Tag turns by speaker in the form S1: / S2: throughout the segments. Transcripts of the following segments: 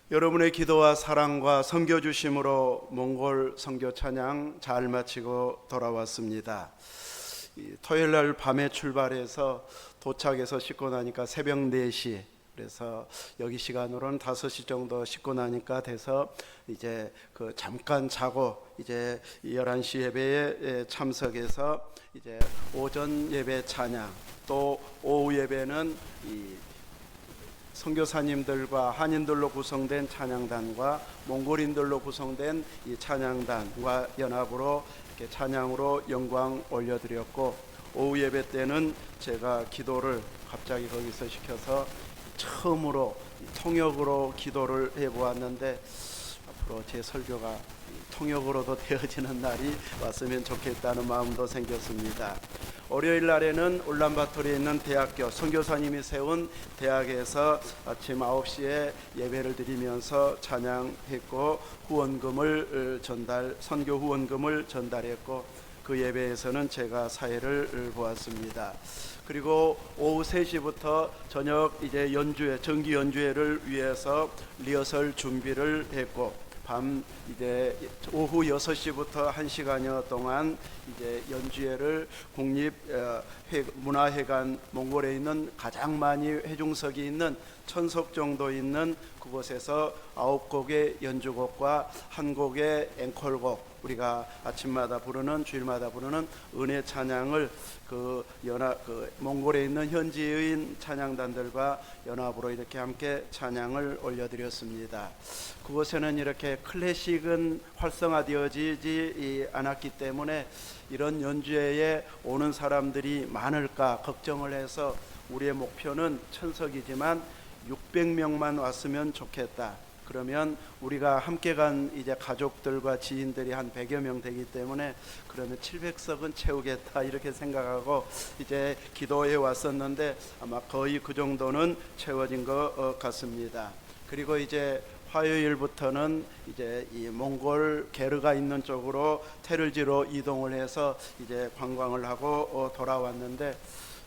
S1: 여러분의 기도와 사랑과 선교 주심으로 몽골 선교 찬양 잘 마치고 돌아왔습니다. 토요일 날 밤에 출발해서 도착해서 씻고 나니까 새벽 4시, 그래서 여기 시간으로는 5시 정도 씻고 나니까 돼서 이제 잠깐 자고 이제 11시 예배에 참석해서 이제 오전 예배 찬양, 또 오후 예배는 선교사님들과 한인들로 구성된 찬양단과 몽골인들로 구성된 이 찬양단과 연합으로 이렇게 찬양으로 영광 올려드렸고, 오후 예배 때는 제가 기도를 갑자기 거기서 시켜서 처음으로 통역으로 기도를 해보았는데, 앞으로 제 설교가 통역으로도 되어지는 날이 왔으면 좋겠다는 마음도 생겼습니다. 월요일 날에는 울란바토르에 있는 대학교 선교사님이 세운 대학에서 아침 9시에 예배를 드리면서 찬양했고, 후원금을 선교 후원금을 전달했고, 그 예배에서는 제가 사회를 보았습니다. 그리고 오후 3시부터 저녁 이제 정기 연주회를 위해서 리허설 준비를 했고, 밤 이제 오후 6시부터 1시간여 동안 이제 연주회를 문화회관, 몽골에 있는 가장 많이 회중석이 있는 1000석 정도 있는 그곳에서 9곡의 연주곡과 1곡의 앵콜곡, 우리가 아침마다 부르는, 주일마다 부르는 은혜 찬양을 몽골에 있는 현지인 찬양단들과 연합으로 이렇게 함께 찬양을 올려드렸습니다. 그곳에는 이렇게 클래식은 활성화되어지지 않았기 때문에 이런 연주회에 오는 사람들이 많을까 걱정을 해서, 우리의 목표는 1000석이지만 600명만 왔으면 좋겠다. 그러면 우리가 함께 간 이제 가족들과 지인들이 한 100여 명 되기 때문에 그러면 700석은 채우겠다 이렇게 생각하고 이제 기도해 왔었는데, 아마 거의 그 정도는 채워진 것 같습니다. 그리고 이제 화요일부터는 이제 이 몽골 게르가 있는 쪽으로 테를지로 이동을 해서 이제 관광을 하고 돌아왔는데,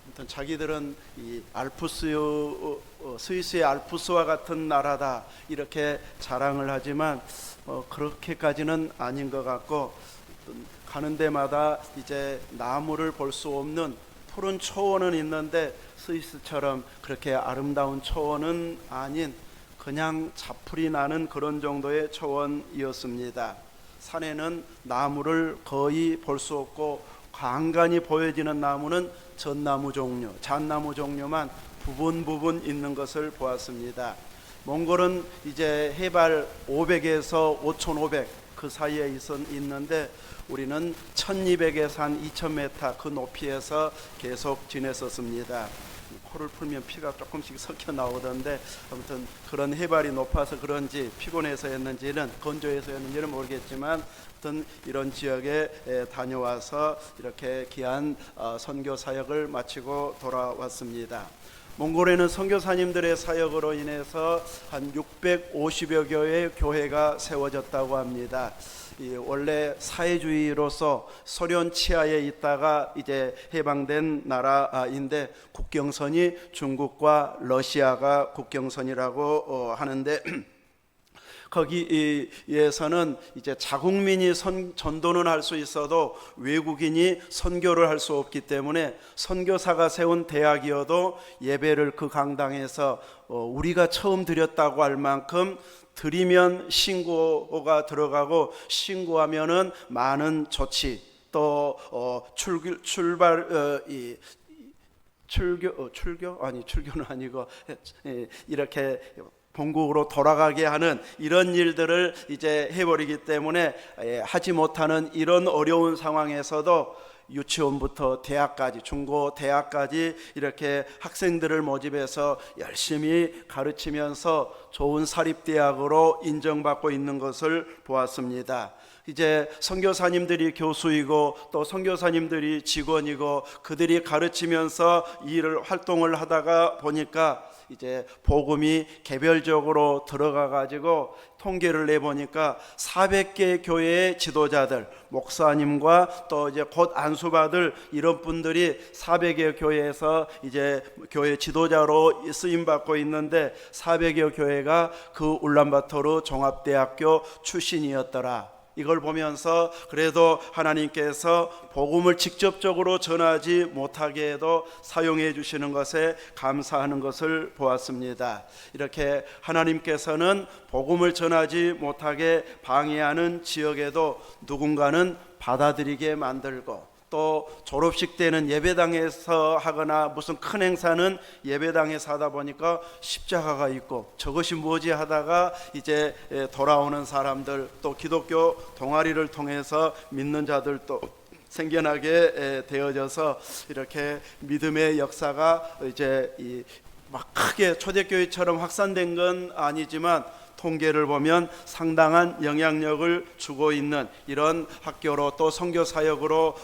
S1: 아무튼 자기들은 이 스위스의 알프스와 같은 나라다 이렇게 자랑을 하지만 그렇게까지는 아닌 것 같고, 가는 데마다 이제 나무를 볼 수 없는 푸른 초원은 있는데 스위스처럼 그렇게 아름다운 초원은 아닌 그냥 자풀이 나는 그런 정도의 초원이었습니다. 산에는 나무를 거의 볼 수 없고, 간간히 보여지는 나무는 잣나무 종류만 부분 있는 것을 보았습니다. 몽골은 이제 해발 500에서 5500 그 사이에 있는데, 우리는 1200에서 한 2000m 그 높이에서 계속 지냈었습니다. 코를 풀면 피가 조금씩 섞여 나오던데, 아무튼 그런 해발이 높아서 그런지 피곤해서였는지는 건조해서였는지는 모르겠지만, 아무튼 이런 지역에 다녀와서 이렇게 귀한 선교 사역을 마치고 돌아왔습니다. 몽골에는 선교사님들의 사역으로 인해서 한 650여 개의 교회가 세워졌다고 합니다. 원래 사회주의로서 소련 치하에 있다가 이제 해방된 나라인데, 국경선이 중국과 러시아가 국경선이라고 하는데, 거기에서는 이제 자국민이 전도는 할 수 있어도 외국인이 선교를 할 수 없기 때문에, 선교사가 세운 대학이어도 예배를 그 강당에서 우리가 처음 드렸다고 할 만큼 드리면 신고가 들어가고, 신고하면은 많은 조치, 또 출교는 아니고 이렇게 본국으로 돌아가게 하는 이런 일들을 이제 해버리기 때문에, 하지 못하는 이런 어려운 상황에서도 유치원부터 대학까지, 중고 대학까지 이렇게 학생들을 모집해서 열심히 가르치면서 좋은 사립대학으로 인정받고 있는 것을 보았습니다. 이제 선교사님들이 교수이고 또 선교사님들이 직원이고, 그들이 가르치면서 활동을 하다가 보니까 이제 복음이 개별적으로 들어가 가지고 통계를 내보니까 400개 교회의 지도자들, 목사님과 또 이제 곧 안수받을 이런 분들이 400여 교회에서 이제 교회 지도자로 쓰임 받고 있는데 400여 교회가 그 울란바토르 종합대학교 출신이었더라. 이걸 보면서 그래도 하나님께서 복음을 직접적으로 전하지 못하게 해도 사용해 주시는 것에 감사하는 것을 보았습니다. 이렇게 하나님께서는 복음을 전하지 못하게 방해하는 지역에도 누군가는 받아들이게 만들고, 또 졸업식 때는 예배당에서 하거나 무슨 큰 행사는 예배당에서 하다 보니까 십자가가 있고 저것이 뭐지 하다가 이제 돌아오는 사람들, 또 기독교 동아리를 통해서 믿는 자들도 생겨나게 되어져서 이렇게 믿음의 역사가 이제 막 크게 초대교회처럼 확산된 건 아니지만 통계를 보면 상당한 영향력을 주고 있는 이런 학교로, 또 선교 사역으로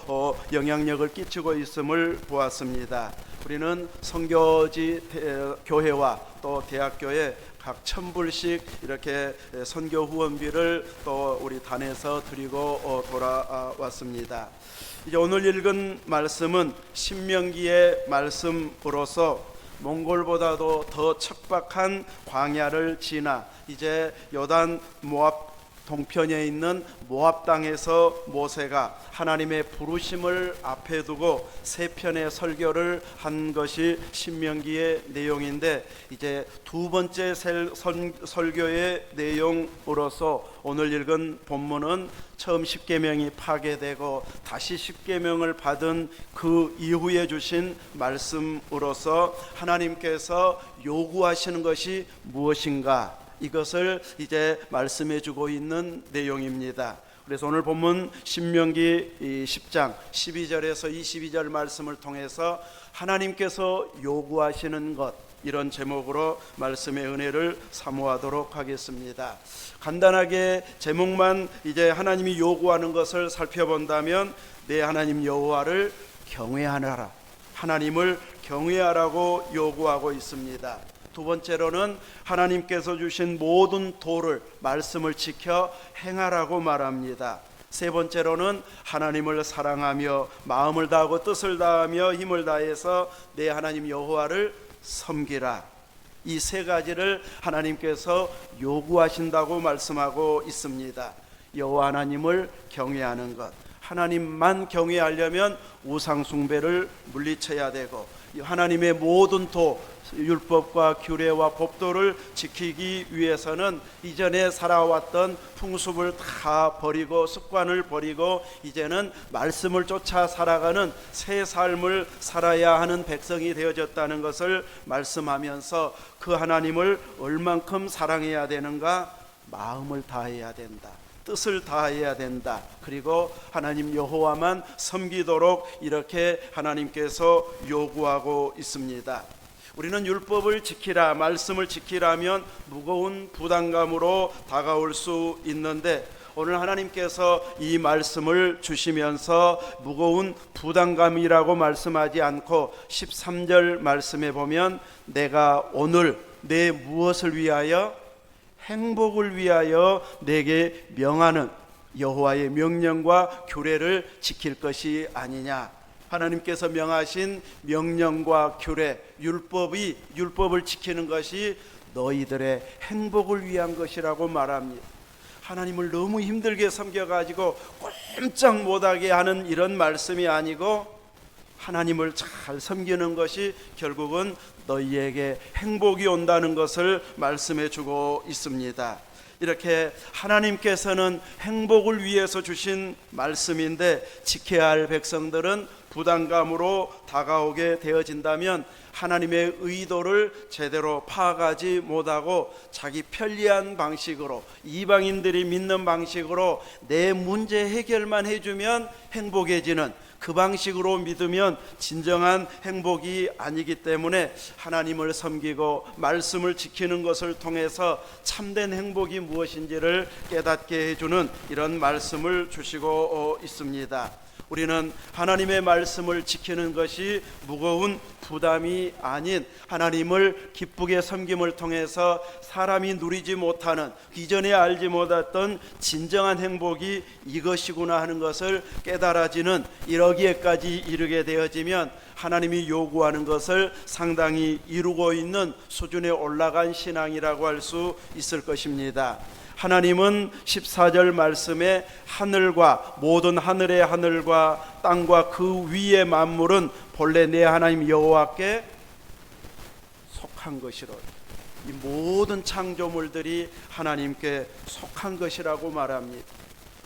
S1: 영향력을 끼치고 있음을 보았습니다. 우리는 선교지 교회와 또 대학교에 각 1,000불씩 이렇게 선교 후원비를 또 우리 단에서 드리고 돌아왔습니다. 이제 오늘 읽은 말씀은 신명기의 말씀으로서 몽골보다도 더 척박한 광야를 지나 이제 요단 모압 동편에 있는 모압 땅에서 모세가 하나님의 부르심을 앞에 두고 세 편의 설교를 한 것이 신명기의 내용인데, 이제 두 번째 설교의 내용으로서 오늘 읽은 본문은 처음 십계명이 파괴되고 다시 십계명을 받은 그 이후에 주신 말씀으로서 하나님께서 요구하시는 것이 무엇인가, 이것을 이제 말씀해 주고 있는 내용입니다. 그래서 오늘 본문 신명기 10장 12절에서 22절 말씀을 통해서 하나님께서 요구하시는 것, 이런 제목으로 말씀의 은혜를 사모하도록 하겠습니다. 간단하게 제목만 이제 하나님이 요구하는 것을 살펴본다면, 내 하나님 여호와를 경외하라, 하나님을 경외하라고 요구하고 있습니다. 두 번째로는 하나님께서 주신 모든 도를, 말씀을 지켜 행하라고 말합니다. 세 번째로는 하나님을 사랑하며 마음을 다하고 뜻을 다하며 힘을 다해서 내 하나님 여호와를 섬기라. 이 세 가지를 하나님께서 요구하신다고 말씀하고 있습니다. 여호와 하나님을 경외하는 것, 하나님만 경외하려면 우상 숭배를 물리쳐야 되고, 하나님의 모든 도, 율법과 규례와 법도를 지키기 위해서는 이전에 살아왔던 풍습을 다 버리고 습관을 버리고 이제는 말씀을 쫓아 살아가는 새 삶을 살아야 하는 백성이 되어졌다는 것을 말씀하면서, 그 하나님을 얼만큼 사랑해야 되는가? 마음을 다해야 된다, 뜻을 다해야 된다, 그리고 하나님 여호와만 섬기도록 이렇게 하나님께서 요구하고 있습니다. 우리는 율법을 지키라, 말씀을 지키라면 무거운 부담감으로 다가올 수 있는데, 오늘 하나님께서 이 말씀을 주시면서 무거운 부담감이라고 말씀하지 않고 13절 말씀에 보면, 내가 오늘 내 무엇을 위하여? 행복을 위하여 내게 명하는 여호와의 명령과 규례를 지킬 것이 아니냐. 하나님께서 명하신 명령과 규례, 율법을 지키는 것이 너희들의 행복을 위한 것이라고 말합니다. 하나님을 너무 힘들게 섬겨가지고 꼼짝 못하게 하는 이런 말씀이 아니고, 하나님을 잘 섬기는 것이 결국은 너희에게 행복이 온다는 것을 말씀해 주고 있습니다. 이렇게 하나님께서는 행복을 위해서 주신 말씀인데, 지켜야 할 백성들은 부담감으로 다가오게 되어진다면 하나님의 의도를 제대로 파악하지 못하고 자기 편리한 방식으로, 이방인들이 믿는 방식으로 내 문제 해결만 해주면 행복해지는 그 방식으로 믿으면 진정한 행복이 아니기 때문에, 하나님을 섬기고 말씀을 지키는 것을 통해서 참된 행복이 무엇인지를 깨닫게 해주는 이런 말씀을 주시고 있습니다. 우리는 하나님의 말씀을 지키는 것이 무거운 부담이 아닌 하나님을 기쁘게 섬김을 통해서 사람이 누리지 못하는, 이전에 알지 못했던 진정한 행복이 이것이구나 하는 것을 깨달아지는 이러기에까지 이르게 되어지면 하나님이 요구하는 것을 상당히 이루고 있는 수준에 올라간 신앙이라고 할 수 있을 것입니다. 하나님은 14절 말씀에 하늘과 모든 하늘의 하늘과 땅과 그 위의 만물은 본래 내 하나님 여호와께 속한 것이로다. 이 모든 창조물들이 하나님께 속한 것이라고 말합니다.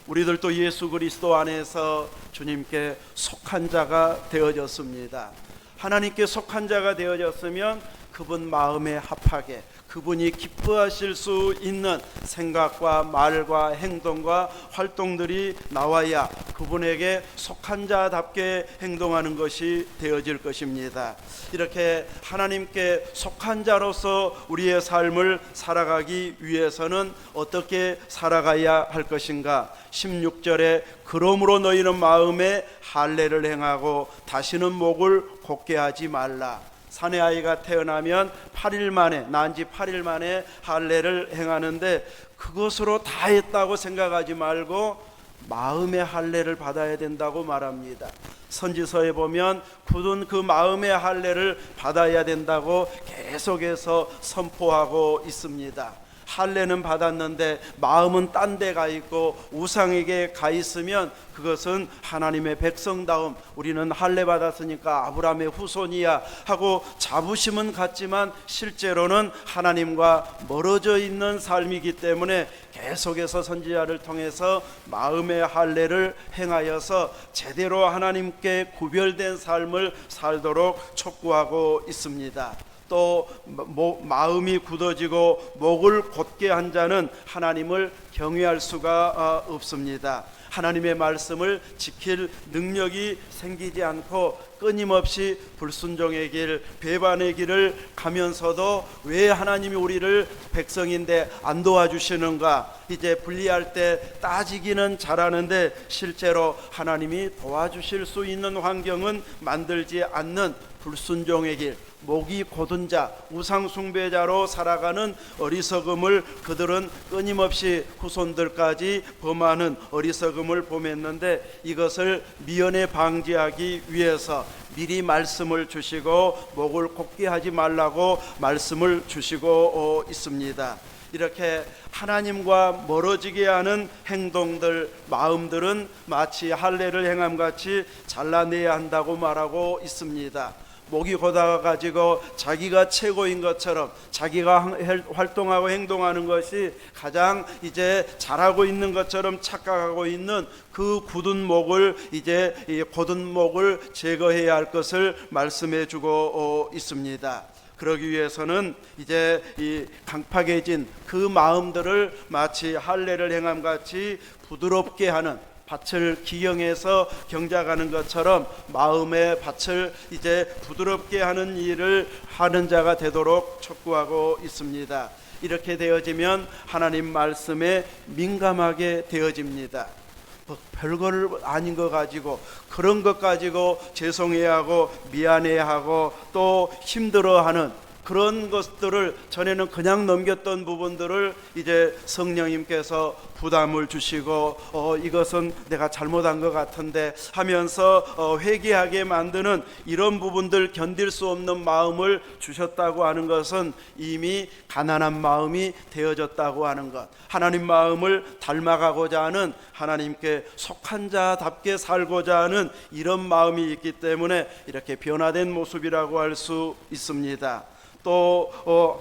S1: 우리들도 예수 그리스도 안에서 주님께 속한 자가 되어졌습니다. 하나님께 속한 자가 되어졌으면 그분 마음에 합하게, 그분이 기뻐하실 수 있는 생각과 말과 행동과 활동들이 나와야 그분에게 속한 자답게 행동하는 것이 되어질 것입니다. 이렇게 하나님께 속한 자로서 우리의 삶을 살아가기 위해서는 어떻게 살아가야 할 것인가? 16절에 그러므로 너희는 마음에 할례를 행하고 다시는 목을 곧게 하지 말라. 사내 아이가 태어나면 8일 만에, 난 지 8일 만에 할례를 행하는데 그것으로 다 했다고 생각하지 말고 마음의 할례를 받아야 된다고 말합니다. 선지서에 보면 굳은 그 마음의 할례를 받아야 된다고 계속해서 선포하고 있습니다. 할례는 받았는데 마음은 딴 데 가 있고 우상에게 가 있으면 그것은 하나님의 백성다움, 우리는 할례 받았으니까 아브라함의 후손이야 하고 자부심은 갖지만 실제로는 하나님과 멀어져 있는 삶이기 때문에 계속해서 선지자를 통해서 마음의 할례를 행하여서 제대로 하나님께 구별된 삶을 살도록 촉구하고 있습니다. 또 마음이 굳어지고 목을 곧게 한 자는 하나님을 경외할 수가 없습니다. 하나님의 말씀을 지킬 능력이 생기지 않고 끊임없이 불순종의 길, 배반의 길을 가면서도 왜 하나님이 우리를 백성인데 안 도와주시는가? 이제 분리할 때 따지기는 잘하는데 실제로 하나님이 도와주실 수 있는 환경은 만들지 않는 불순종의 길, 목이 곧은 자, 우상 숭배자로 살아가는 어리석음을 그들은 끊임없이 후손들까지 범하는 어리석음을 범했는데 이것을 미연에 방지하기 위해서 미리 말씀을 주시고 목을 곧게 하지 말라고 말씀을 주시고 있습니다. 이렇게 하나님과 멀어지게 하는 행동들, 마음들은 마치 할례를 행함같이 잘라내야 한다고 말하고 있습니다. 목이 곧아가지고 자기가 최고인 것처럼 자기가 활동하고 행동하는 것이 가장 이제 잘하고 있는 것처럼 착각하고 있는 그 굳은 목을, 이제 이 곧은 목을 제거해야 할 것을 말씀해 주고 있습니다. 그러기 위해서는 이제 이 강팍해진 그 마음들을 마치 할례를 행함같이 부드럽게 하는, 밭을 기경해서 경작하는 것처럼 마음의 밭을 이제 부드럽게 하는 일을 하는 자가 되도록 촉구하고 있습니다. 이렇게 되어지면 하나님 말씀에 민감하게 되어집니다. 별걸 아닌 거 가지고, 그런 것 가지고 죄송해하고 미안해하고 또 힘들어하는 그런 것들을 전에는 그냥 넘겼던 부분들을 이제 성령님께서 부담을 주시고 이것은 내가 잘못한 것 같은데 하면서 회개하게 만드는 이런 부분들, 견딜 수 없는 마음을 주셨다고 하는 것은 이미 가난한 마음이 되어졌다고 하는 것, 하나님 마음을 닮아가고자 하는, 하나님께 속한 자답게 살고자 하는 이런 마음이 있기 때문에 이렇게 변화된 모습이라고 할 수 있습니다. 또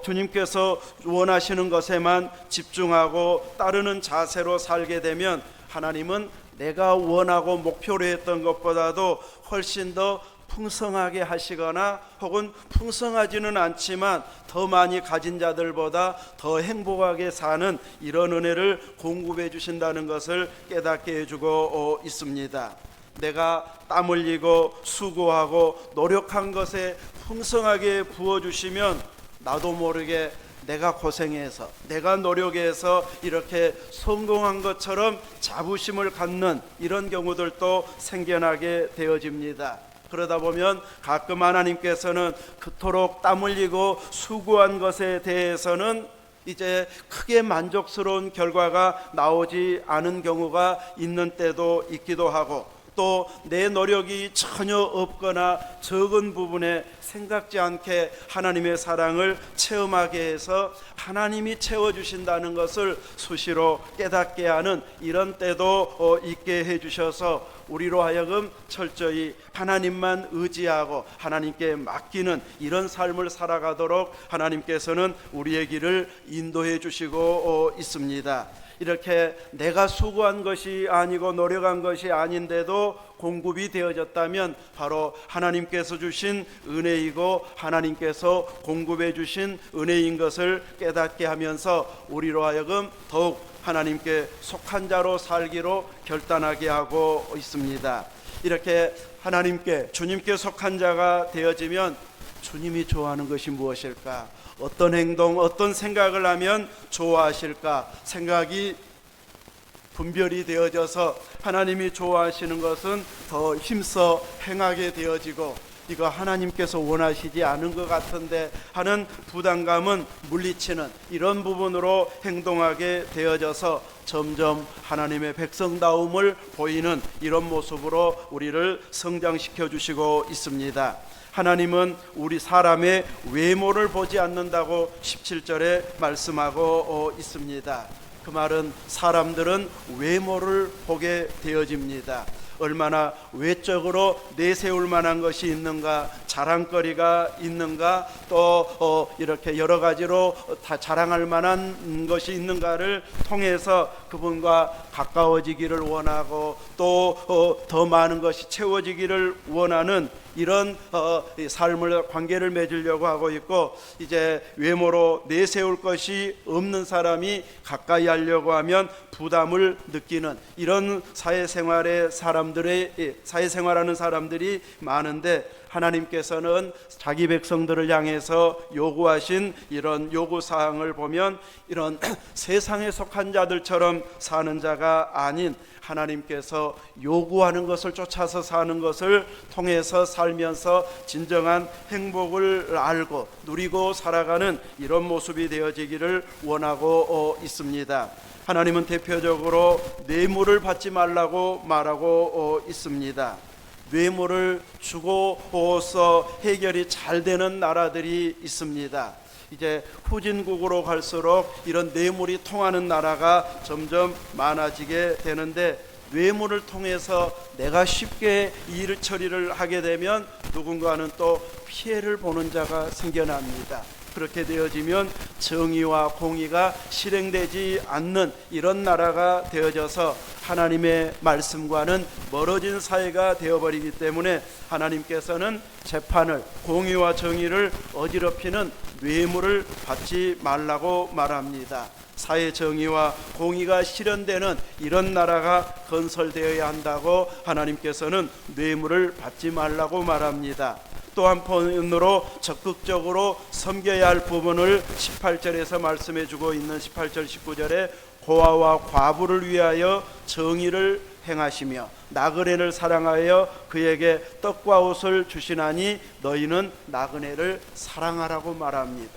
S1: 주님께서 원하시는 것에만 집중하고 따르는 자세로 살게 되면 하나님은 내가 원하고 목표로 했던 것보다도 훨씬 더 풍성하게 하시거나 혹은 풍성하지는 않지만 더 많이 가진 자들보다 더 행복하게 사는 이런 은혜를 공급해 주신다는 것을 깨닫게 해주고 있습니다. 내가 땀 흘리고 수고하고 노력한 것에 풍성하게 부어주시면 나도 모르게 내가 고생해서 내가 노력해서 이렇게 성공한 것처럼 자부심을 갖는 이런 경우들도 생겨나게 되어집니다. 그러다 보면 가끔 하나님께서는 그토록 땀 흘리고 수고한 것에 대해서는 이제 크게 만족스러운 결과가 나오지 않은 경우가 있는 때도 있기도 하고, 또 내 노력이 전혀 없거나 적은 부분에 생각지 않게 하나님의 사랑을 체험하게 해서 하나님이 채워주신다는 것을 수시로 깨닫게 하는 이런 때도 있게 해주셔서 우리로 하여금 철저히 하나님만 의지하고 하나님께 맡기는 이런 삶을 살아가도록 하나님께서는 우리의 길을 인도해 주시고 있습니다. 이렇게 내가 수고한 것이 아니고 노력한 것이 아닌데도 공급이 되어졌다면 바로 하나님께서 주신 은혜이고 하나님께서 공급해 주신 은혜인 것을 깨닫게 하면서 우리로 하여금 더욱 하나님께 속한 자로 살기로 결단하게 하고 있습니다. 이렇게 하나님께, 주님께 속한 자가 되어지면 주님이 좋아하는 것이 무엇일까? 어떤 행동, 어떤 생각을 하면 좋아하실까? 생각이 분별이 되어져서 하나님이 좋아하시는 것은 더 힘써 행하게 되어지고, 이거 하나님께서 원하시지 않은 것 같은데 하는 부담감은 물리치는 이런 부분으로 행동하게 되어져서 점점 하나님의 백성다움을 보이는 이런 모습으로 우리를 성장시켜 주시고 있습니다. 하나님은 우리 사람의 외모를 보지 않는다고 17절에 말씀하고 있습니다. 그 말은 사람들은 외모를 보게 되어집니다. 얼마나 외적으로 내세울 만한 것이 있는가, 자랑거리가 있는가, 또 이렇게 여러 가지로 다 자랑할 만한 것이 있는가를 통해서 그분과 가까워지기를 원하고 또 더 많은 것이 채워지기를 원하는 이런 삶을, 관계를 맺으려고 하고 있고, 이제 외모로 내세울 것이 없는 사람이 가까이 하려고 하면 부담을 느끼는 이런 사회생활하는 사람들이 많은데, 하나님께서는 자기 백성들을 향해서 요구하신 이런 요구사항을 보면 이런 세상에 속한 자들처럼 사는 자가 아닌 하나님께서 요구하는 것을 쫓아서 사는 것을 통해서 살면서 진정한 행복을 알고 누리고 살아가는 이런 모습이 되어지기를 원하고 있습니다. 하나님은 대표적으로 뇌물을 받지 말라고 말하고 있습니다. 뇌물을 주고서 해결이 잘 되는 나라들이 있습니다. 이제 후진국으로 갈수록 이런 뇌물이 통하는 나라가 점점 많아지게 되는데, 뇌물을 통해서 내가 쉽게 일 처리를 하게 되면 누군가는 또 피해를 보는 자가 생겨납니다. 그렇게 되어지면 정의와 공의가 실행되지 않는 이런 나라가 되어져서 하나님의 말씀과는 멀어진 사회가 되어버리기 때문에 하나님께서는 재판을, 공의와 정의를 어지럽히는 뇌물을 받지 말라고 말합니다. 사회 정의와 공의가 실현되는 이런 나라가 건설되어야 한다고 하나님께서는 뇌물을 받지 말라고 말합니다. 또 한편으로 적극적으로 섬겨야 할 부분을 18절에서 말씀해 주고 있는 18절 19절에 고아와 과부를 위하여 정의를 행하시며 나그네를 사랑하여 그에게 떡과 옷을 주시나니 너희는 나그네를 사랑하라고 말합니다.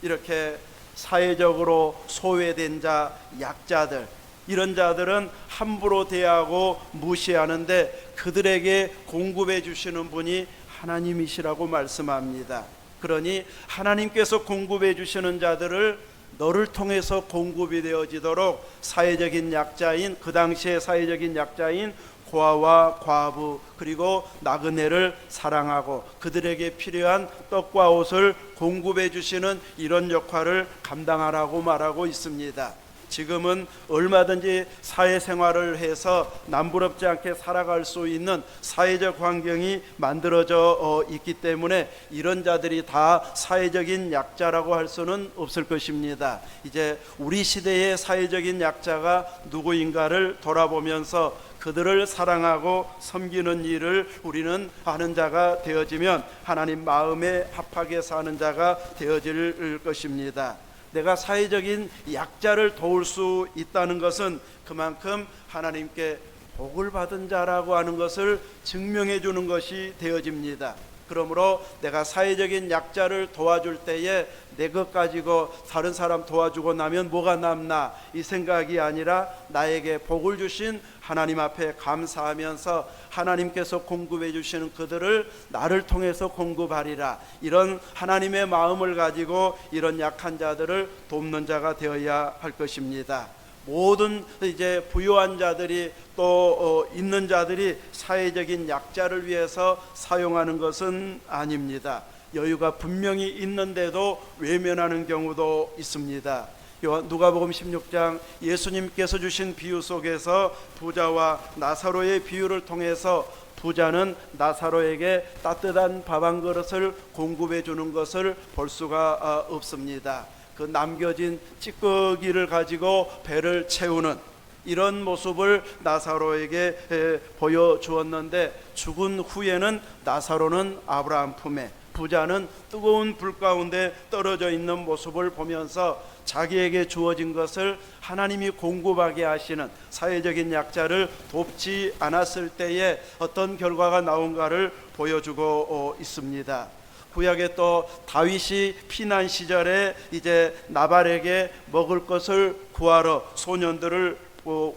S1: 이렇게 사회적으로 소외된 자, 약자들, 이런 자들은 함부로 대하고 무시하는데 그들에게 공급해 주시는 분이 하나님이시라고 말씀합니다. 그러니 하나님께서 공급해 주시는 자들을 너를 통해서 공급이 되어지도록 사회적인 약자인, 그 당시의 사회적인 약자인 고아와 과부 그리고 나그네를 사랑하고 그들에게 필요한 떡과 옷을 공급해 주시는 이런 역할을 감당하라고 말하고 있습니다. 지금은 얼마든지 사회생활을 해서 남부럽지 않게 살아갈 수 있는 사회적 환경이 만들어져 있기 때문에 이런 자들이 다 사회적인 약자라고 할 수는 없을 것입니다. 이제 우리 시대의 사회적인 약자가 누구인가를 돌아보면서 그들을 사랑하고 섬기는 일을 우리는 하는 자가 되어지면 하나님 마음에 합하게 사는 자가 되어질 것입니다. 내가 사회적인 약자를 도울 수 있다는 것은 그만큼 하나님께 복을 받은 자라고 하는 것을 증명해 주는 것이 되어집니다. 그러므로 내가 사회적인 약자를 도와줄 때에 내 것 가지고 다른 사람 도와주고 나면 뭐가 남나, 이 생각이 아니라 나에게 복을 주신 하나님 앞에 감사하면서 하나님께서 공급해 주시는 그들을 나를 통해서 공급하리라, 이런 하나님의 마음을 가지고 이런 약한 자들을 돕는 자가 되어야 할 것입니다. 모든 이제 부유한 자들이 또 있는 자들이 사회적인 약자를 위해서 사용하는 것은 아닙니다. 여유가 분명히 있는데도 외면하는 경우도 있습니다. 누가복음 16장 예수님께서 주신 비유 속에서 부자와 나사로의 비유를 통해서 부자는 나사로에게 따뜻한 밥 한 그릇을 공급해 주는 것을 볼 수가 없습니다. 그 남겨진 찌꺼기를 가지고 배를 채우는 이런 모습을 나사로에게 보여주었는데, 죽은 후에는 나사로는 아브라함 품에, 부자는 뜨거운 불 가운데 떨어져 있는 모습을 보면서 자기에게 주어진 것을 하나님이 공급하게 하시는, 사회적인 약자를 돕지 않았을 때에 어떤 결과가 나온가를 보여주고 있습니다. 구약에 또 다윗이 피난 시절에 이제 나발에게 먹을 것을 구하러 소년들을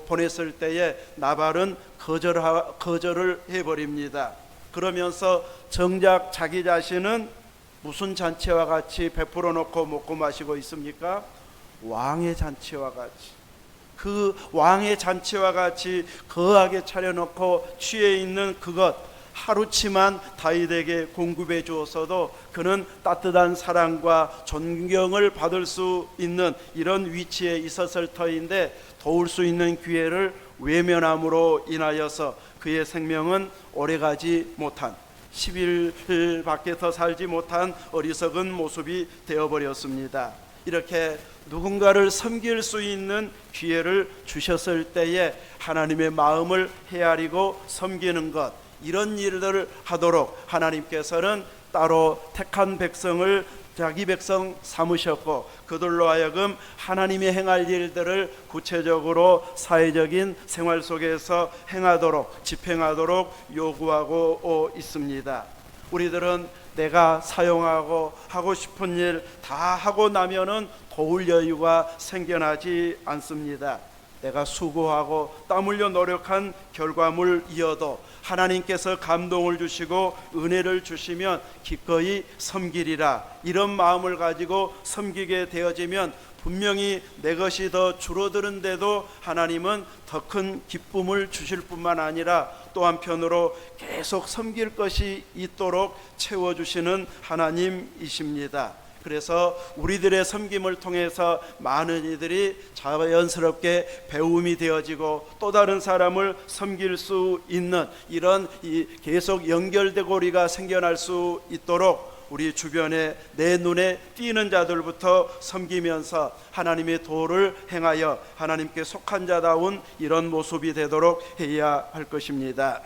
S1: 보냈을 때에 나발은 거절을 해버립니다. 그러면서 정작 자기 자신은 무슨 잔치와 같이 베풀어 놓고 먹고 마시고 있습니까? 왕의 잔치와 같이, 그 왕의 잔치와 같이 거하게 차려놓고 취해 있는 그것 하루치만 다윗에게 공급해 주었어도 그는 따뜻한 사랑과 존경을 받을 수 있는 이런 위치에 있었을 터인데, 도울 수 있는 기회를 외면함으로 인하여서 그의 생명은 오래가지 못한, 10일밖에 더 살지 못한 어리석은 모습이 되어버렸습니다. 이렇게 누군가를 섬길 수 있는 기회를 주셨을 때에 하나님의 마음을 헤아리고 섬기는 것, 이런 일들을 하도록 하나님께서는 따로 택한 백성을 자기 백성 삼으셨고, 그들로 하여금 하나님이 행할 일들을 구체적으로 사회적인 생활 속에서 행하도록, 집행하도록 요구하고 있습니다. 우리들은 내가 사용하고 하고 싶은 일 다 하고 나면은 도울 여유가 생겨나지 않습니다. 내가 수고하고 땀 흘려 노력한 결과물이어도 하나님께서 감동을 주시고 은혜를 주시면 기꺼이 섬기리라, 이런 마음을 가지고 섬기게 되어지면 분명히 내 것이 더 줄어드는데도 하나님은 더 큰 기쁨을 주실 뿐만 아니라 또 한편으로 계속 섬길 것이 있도록 채워주시는 하나님이십니다. 그래서 우리들의 섬김을 통해서 많은 이들이 자연스럽게 배움이 되어지고 또 다른 사람을 섬길 수 있는 이런 계속 연결되고리가 생겨날 수 있도록 우리 주변에 내 눈에 띄는 자들부터 섬기면서 하나님의 도를 행하여 하나님께 속한 자다운 이런 모습이 되도록 해야 할 것입니다.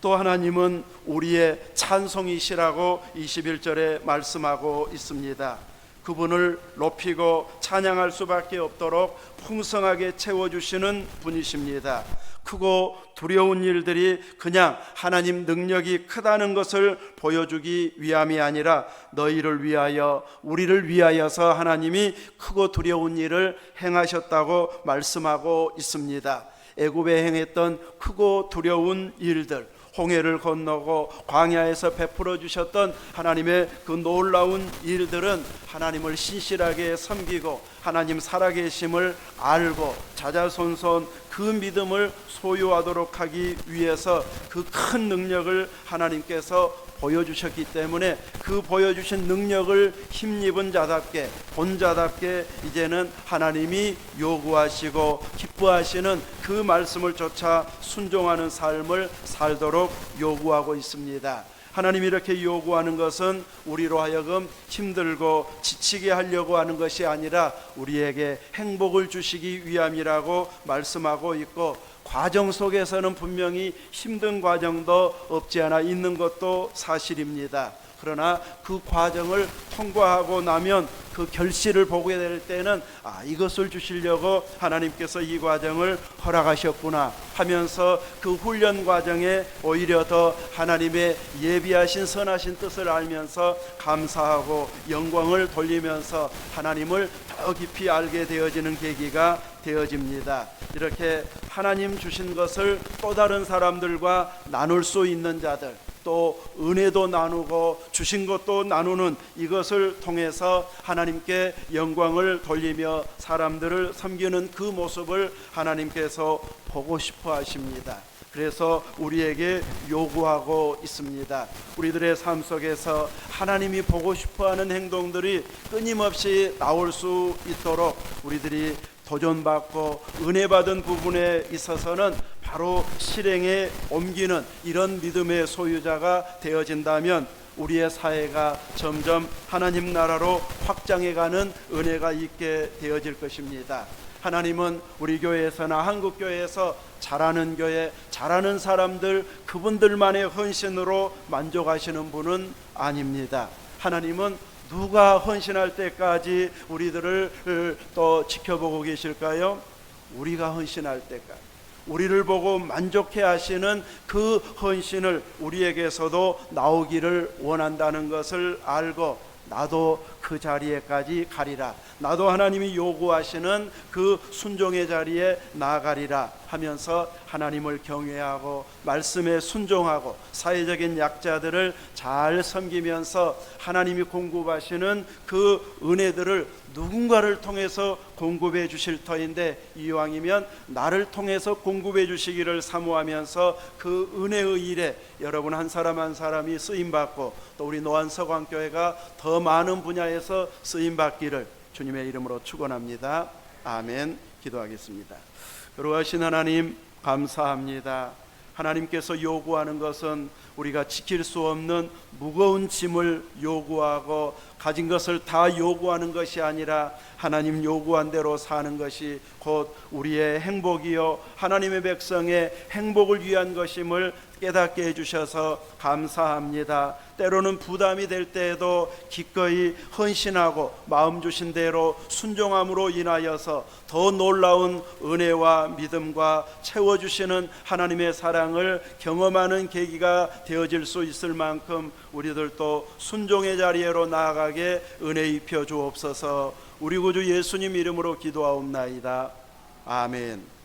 S1: 또 하나님은 우리의 찬송이시라고 21절에 말씀하고 있습니다. 그분을 높이고 찬양할 수밖에 없도록 풍성하게 채워주시는 분이십니다. 크고 두려운 일들이 그냥 하나님 능력이 크다는 것을 보여주기 위함이 아니라 너희를 위하여, 우리를 위하여서 하나님이 크고 두려운 일을 행하셨다고 말씀하고 있습니다. 애굽에 행했던 크고 두려운 일들, 홍해를 건너고 광야에서 베풀어 주셨던 하나님의 그 놀라운 일들은 하나님을 신실하게 섬기고 하나님 살아계심을 알고 자자손손 그 믿음을 소유하도록 하기 위해서 그 큰 능력을 하나님께서 보여주셨기 때문에 그 보여주신 능력을 힘입은 자답게, 본 자답게 이제는 하나님이 요구하시고 기뻐하시는 그 말씀을 쫓아 순종하는 삶을 살도록 요구하고 있습니다. 하나님이 이렇게 요구하는 것은 우리로 하여금 힘들고 지치게 하려고 하는 것이 아니라 우리에게 행복을 주시기 위함이라고 말씀하고 있고, 과정 속에서는 분명히 힘든 과정도 없지 않아 있는 것도 사실입니다. 그러나 그 과정을 통과하고 나면 그 결실을 보게 될 때는 이것을 주시려고 하나님께서 이 과정을 허락하셨구나 하면서 그 훈련 과정에 오히려 더 하나님의 예비하신 선하신 뜻을 알면서 감사하고 영광을 돌리면서 하나님을 더 깊이 알게 되어지는 계기가 되어집니다. 이렇게 하나님 주신 것을 또 다른 사람들과 나눌 수 있는 자들, 또 은혜도 나누고 주신 것도 나누는 이것을 통해서 하나님께 영광을 돌리며 사람들을 섬기는 그 모습을 하나님께서 보고 싶어 하십니다. 그래서 우리에게 요구하고 있습니다. 우리들의 삶 속에서 하나님이 보고 싶어하는 행동들이 끊임없이 나올 수 있도록 우리들이 도전받고 은혜 받은 부분에 있어서는 바로 실행에 옮기는 이런 믿음의 소유자가 되어진다면 우리의 사회가 점점 하나님 나라로 확장해가는 은혜가 있게 되어질 것입니다. 하나님은 우리 교회에서나 한국교회에서 잘하는 교회, 잘하는 사람들, 그분들만의 헌신으로 만족하시는 분은 아닙니다. 하나님은 누가 헌신할 때까지 우리들을 또 지켜보고 계실까요? 우리가 헌신할 때까지, 우리를 보고 만족해 하시는 그 헌신을 우리에게서도 나오기를 원한다는 것을 알고 나도 그 자리에까지 가리라, 나도 하나님이 요구하시는 그 순종의 자리에 나아가리라 하면서 하나님을 경외하고 말씀에 순종하고 사회적인 약자들을 잘 섬기면서 하나님이 공급하시는 그 은혜들을 누군가를 통해서 공급해 주실 터인데 이왕이면 나를 통해서 공급해 주시기를 사모하면서 그 은혜의 일에 여러분 한 사람 한 사람이 쓰임받고 또 우리 노안서광교회가 더 많은 분야에서 쓰임받기를 주님의 이름으로 축원합니다. 아멘. 기도하겠습니다. 거룩하신 하나님 감사합니다. 하나님께서 요구하는 것은 우리가 지킬 수 없는 무거운 짐을 요구하고 가진 것을 다 요구하는 것이 아니라 하나님 요구한 대로 사는 것이 곧 우리의 행복이요 하나님의 백성의 행복을 위한 것임을 깨닫게 해주셔서 감사합니다. 때로는 부담이 될 때에도 기꺼이 헌신하고 마음 주신 대로 순종함으로 인하여서 더 놀라운 은혜와 믿음과 채워주시는 하나님의 사랑을 경험하는 계기가 되어질 수 있을 만큼 우리들도 순종의 자리로 나아가게 은혜 입혀 주옵소서. 우리 구주 예수님 이름으로 기도하옵나이다. 아멘.